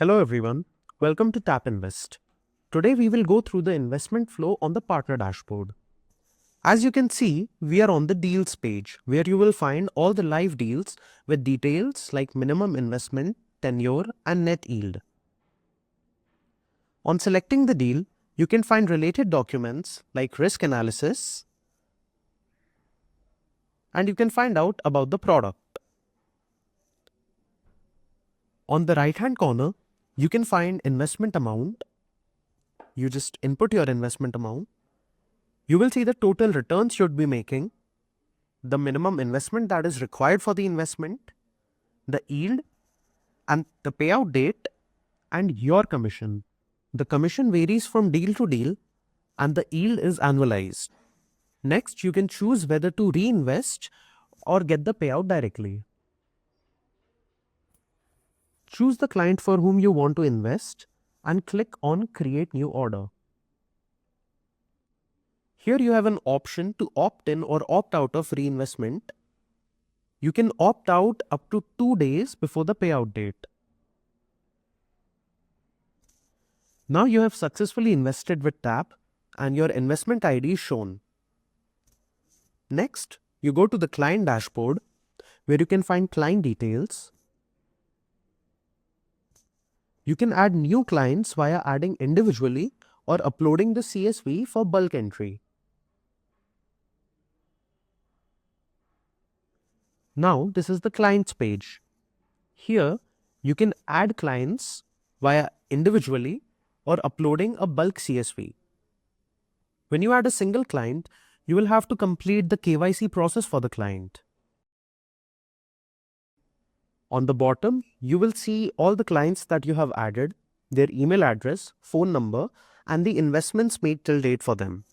Hello everyone, welcome to Tap Invest. Today we will go through the investment flow on the partner dashboard. As you can see, we are on the deals page where you will find all the live deals with details like minimum investment, tenure and net yield. On selecting the deal, you can find related documents like risk analysis and you can find out about the product. On the right hand corner, you can find investment amount. You just input your investment amount. You will see the total returns you should be making, the minimum investment that is required for the investment, the yield and the payout date and your commission. The commission varies from deal to deal and the yield is annualized. Next, you can choose whether to reinvest or get the payout directly. Choose the client for whom you want to invest and click on Create New Order. Here you have an option to opt in or opt out of reinvestment. You can opt out up to 2 days before the payout date. Now you have successfully invested with Tap and your investment ID is shown. Next, you go to the client dashboard where you can find client details. You can add new clients via adding individually or uploading the CSV for bulk entry. Now this is the clients page. Here you can add clients via individually or uploading a bulk CSV. When you add a single client, you will have to complete the KYC process for the client. On the bottom, you will see all the clients that you have added, their email address, phone number, and the investments made till date for them.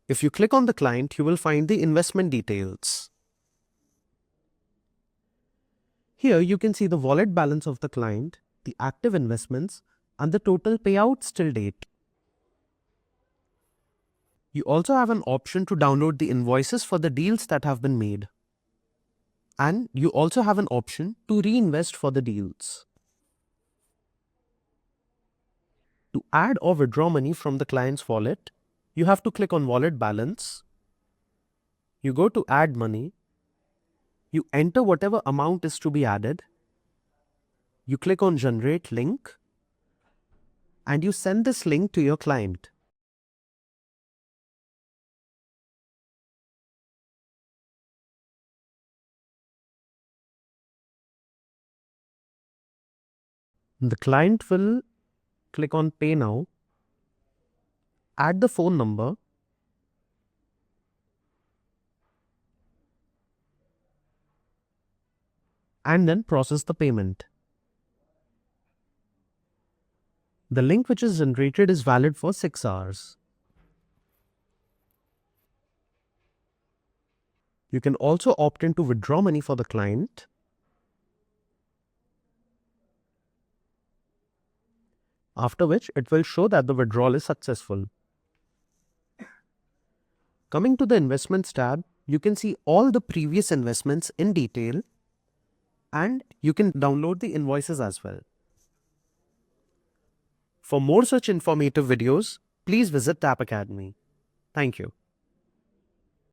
If you click on the client, you will find the investment details. Here you can see the wallet balance of the client, the active investments, and the total payouts till date. You also have an option to download the invoices for the deals that have been made. And you also have an option to reinvest for the deals. To add or withdraw money from the client's wallet, you have to click on Wallet Balance. You go to Add Money. You enter whatever amount is to be added. You click on Generate Link. And you send this link to your client. The client will click on Pay Now, add the phone number, and then process the payment. The link which is generated is valid for 6 hours. You can also opt in to withdraw money for the client. After which it will show that the withdrawal is successful. Coming to the Investments tab, you can see all the previous investments in detail and you can download the invoices as well. For more such informative videos, please visit Tap Academy. Thank you.